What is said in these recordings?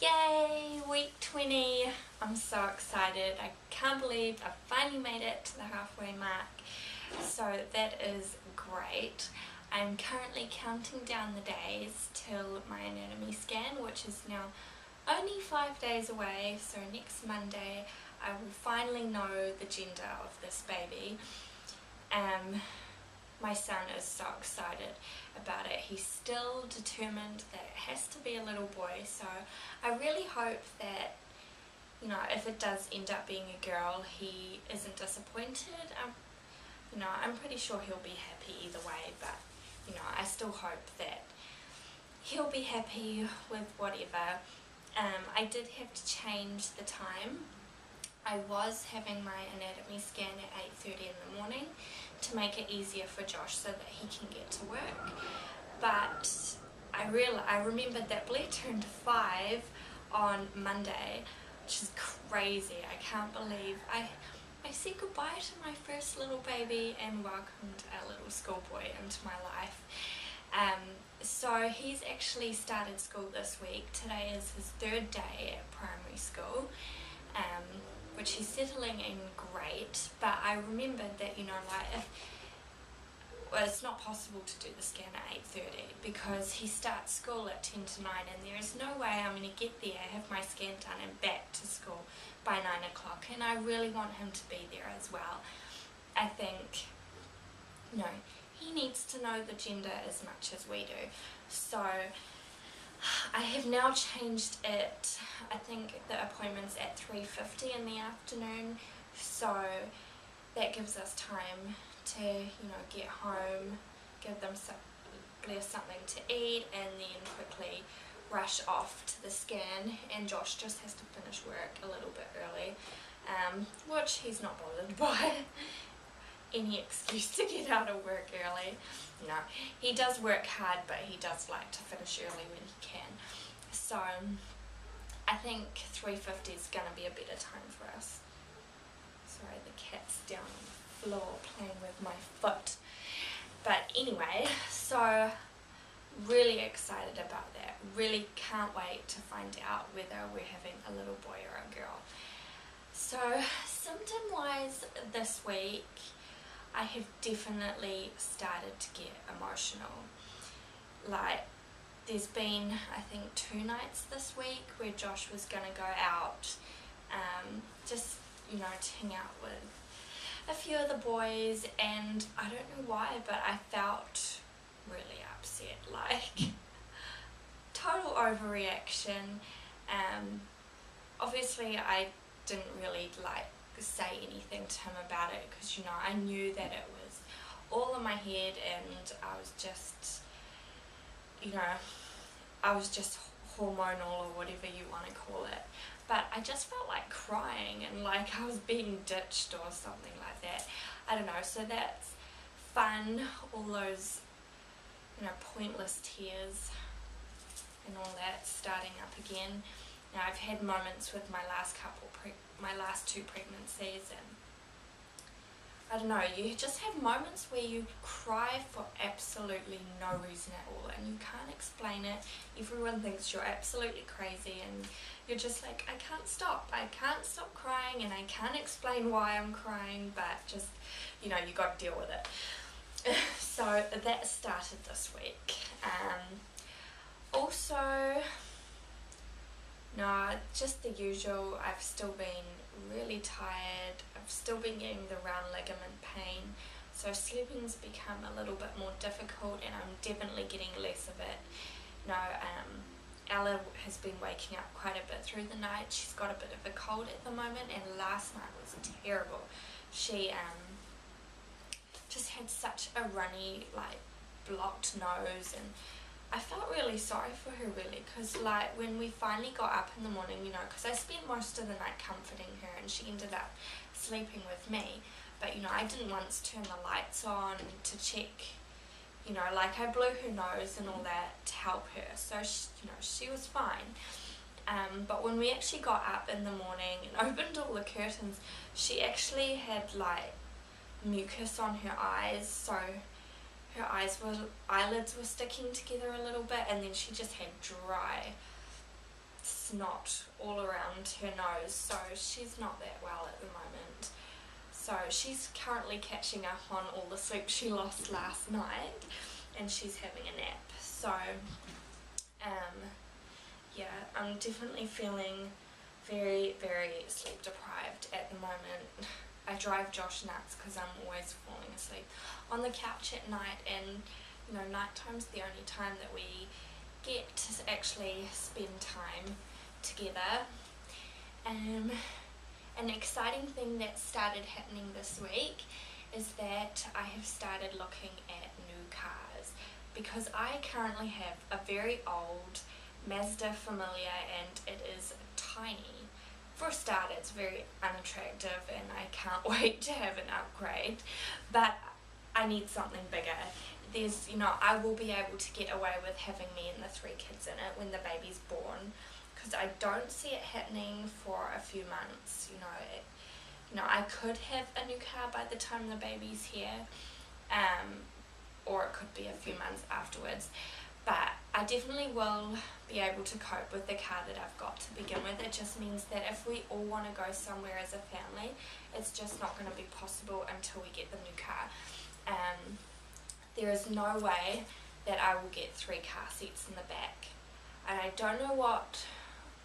Yay! Week 20. I'm so excited. I can't believe I finally made it to the halfway mark. So that is great. I'm currently counting down the days till my anatomy scan, which is now only 5 days away. So next Monday I will finally know the gender of this baby. My son is so excited about it. He's still determined that it has to be a little boy, so I really hope that, if it does end up being a girl, he isn't disappointed. I'm pretty sure he'll be happy either way, but, I still hope that he'll be happy with whatever. I did have to change the time. I was having my anatomy scan at 8:30 in the morning to make it easier for Josh so that he can get to work. But I remembered that Blair turned 5 on Monday, which is crazy. I can't believe I said goodbye to my first little baby and welcomed a little schoolboy into my life. So he's actually started school this week. Today is his 3rd day at primary school. Which he's settling in great, but I remembered that, it's not possible to do the scan at 8:30 because he starts school at 10 to 9 and there is no way I'm going to get there, have my scan done and back to school by 9 o'clock, and I really want him to be there as well. I think, he needs to know the gender as much as we do. So I have now changed it. I think the appointment's at 3:50 in the afternoon, so that gives us time to, get home, give them Blair something to eat, and then quickly rush off to the scan. And Josh just has to finish work a little bit early, which he's not bothered by. Any excuse to get out of work early. No, he does work hard, but he does like to finish early when he can. So I think 3:50 is going to be a better time for us. Sorry, the cat's down on the floor playing with my foot. But anyway, so really excited about that. Really can't wait to find out whether we're having a little boy or a girl. So symptom-wise this week, I have definitely started to get emotional. Like, there's been, I think, 2 nights this week where Josh was going to go out, just, to hang out with a few of the boys, and I don't know why, but I felt really upset, like, total overreaction. Obviously, I didn't really, say anything to him about it because I knew that it was all in my head, and I was just hormonal or whatever you want to call it, but I just felt like crying and like I was being ditched or something like that. I don't know, so that's fun, all those pointless tears and all that starting up again. Now, I've had moments with my last 2 pregnancies, and I don't know, you just have moments where you cry for absolutely no reason at all and you can't explain it. Everyone thinks you're absolutely crazy and you're just like, I can't stop crying, and I can't explain why I'm crying, but just, you got to deal with it. So that started this week. Also, no, just the usual. I've still been really tired. I've still been getting the round ligament pain, so sleeping's become a little bit more difficult, and I'm definitely getting less of it. Ella has been waking up quite a bit through the night. She's got a bit of a cold at the moment, and last night was terrible. She just had such a runny, blocked nose, and I felt really sorry for her, really, because when we finally got up in the morning, because I spent most of the night comforting her and she ended up sleeping with me, but I didn't once turn the lights on to check, I blew her nose and all that to help her, so she was fine. But when we actually got up in the morning and opened all the curtains, she actually had mucus on her eyes, so her eyelids were sticking together a little bit, and then she just had dry snot all around her nose, so she's not that well at the moment. So she's currently catching up on all the sleep she lost last night, and she's having a nap. So yeah, I'm definitely feeling very, very sleep deprived at the moment. I drive Josh nuts because I'm always falling asleep on the couch at night, and you know, nighttime's the only time that we get to actually spend time together. An exciting thing that started happening this week is that I have started looking at new cars, because I currently have a very old Mazda Familia and it is tiny. For a start, it's very unattractive and I can't wait to have an upgrade, but I need something bigger. There's, you know, I will be able to get away with having me and the 3 kids in it when the baby's born, because I don't see it happening for a few months. You know, I could have a new car by the time the baby's here, or it could be a few months afterwards, but I definitely will be able to cope with the car that I've got to begin with. It just means that if we all want to go somewhere as a family, it's just not going to be possible until we get the new car. There is no way that I will get 3 car seats in the back, and I don't know what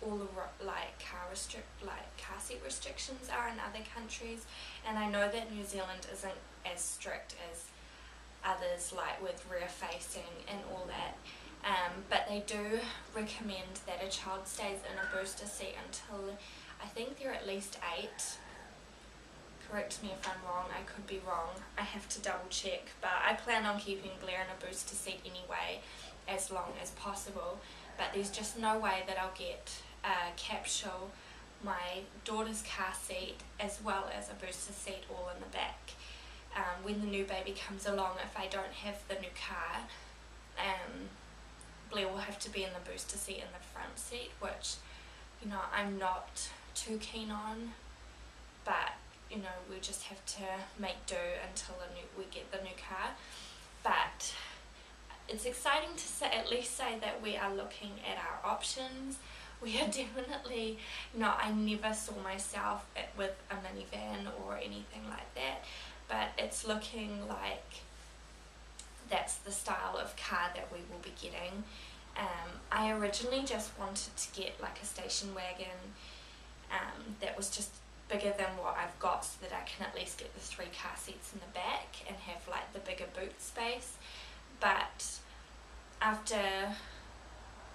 all the car seat restrictions are in other countries, and I know that New Zealand isn't as strict as others, like with rear facing and all that, but they do recommend that a child stays in a booster seat until I think they're at least 8. Correct me if I'm wrong, I could be wrong, I have to double check, but I plan on keeping Blair in a booster seat anyway as long as possible. But there's just no way that I'll get a capsule, my daughter's car seat, as well as a booster seat all in the back. When the new baby comes along, if I don't have the new car, Blair will have to be in the booster seat in the front seat, which, you know, I'm not too keen on, but you know, we just have to make do until we get the new car. But it's exciting to at least say that we are looking at our options. We are definitely, you know, I never saw myself with a minivan or anything like that, but it's looking like that's the style of car that we will be getting. I originally just wanted to get like a station wagon that was just bigger than what I've got, so that I can at least get the 3 car seats in the back and have like the bigger boot space. But after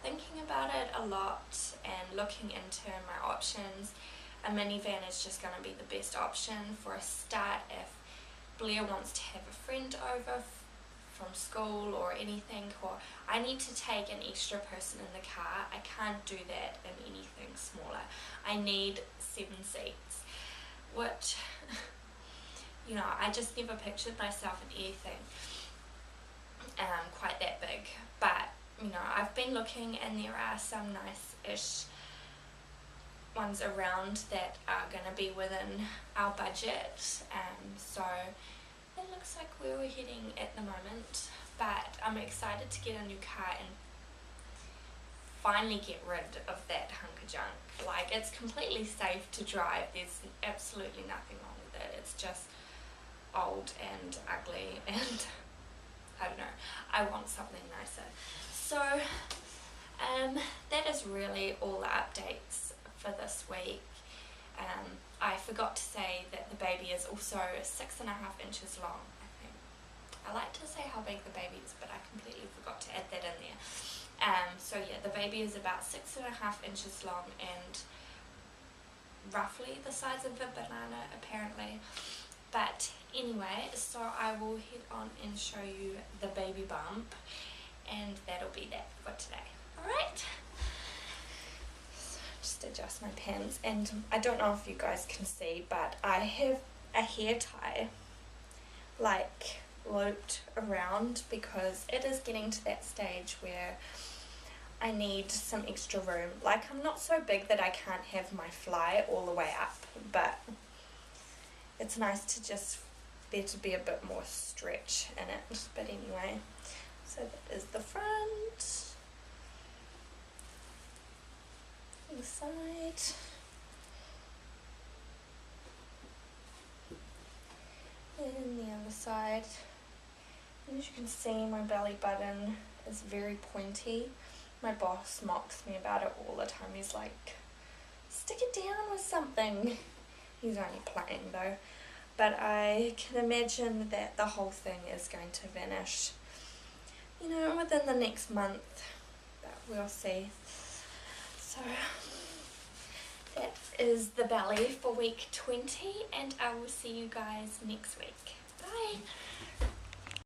thinking about it a lot and looking into my options, a minivan is just going to be the best option for a start. If Blair wants to have a friend over from school or anything, or I need to take an extra person in the car, I can't do that in anything smaller. I need 7 seats, which, you know, I just never pictured myself in anything quite that big. But, you know, I've been looking and there are some nice-ish ones around that are going to be within our budget, so it looks like where we're heading at the moment. But I'm excited to get a new car and finally get rid of that hunk of junk. Like, it's completely safe to drive, there's absolutely nothing wrong with it, it's just old and ugly, and I don't know, I want something nicer. So that is really all the updates for this week. I forgot to say that the baby is also 6.5 inches long, I think. I like to say how big the baby is, but I completely forgot to add that in there. So yeah, the baby is about 6.5 inches long and roughly the size of a banana apparently. But anyway, so I will head on and show you the baby bump, and that'll be that for today. Alright, so just adjust my pants, and I don't know if you guys can see, but I have a hair tie like looped around because it is getting to that stage where I need some extra room. Like, I'm not so big that I can't have my fly all the way up, but it's nice to just there to be a bit more stretch in it. But anyway, so that is the front. You can side. And the other side. And as you can see, my belly button is very pointy. My boss mocks me about it all the time. He's like, stick it down with something. He's only playing though. But I can imagine that the whole thing is going to vanish, you know, within the next month. But we'll see. So that is the belly for week 20, and I will see you guys next week. Bye!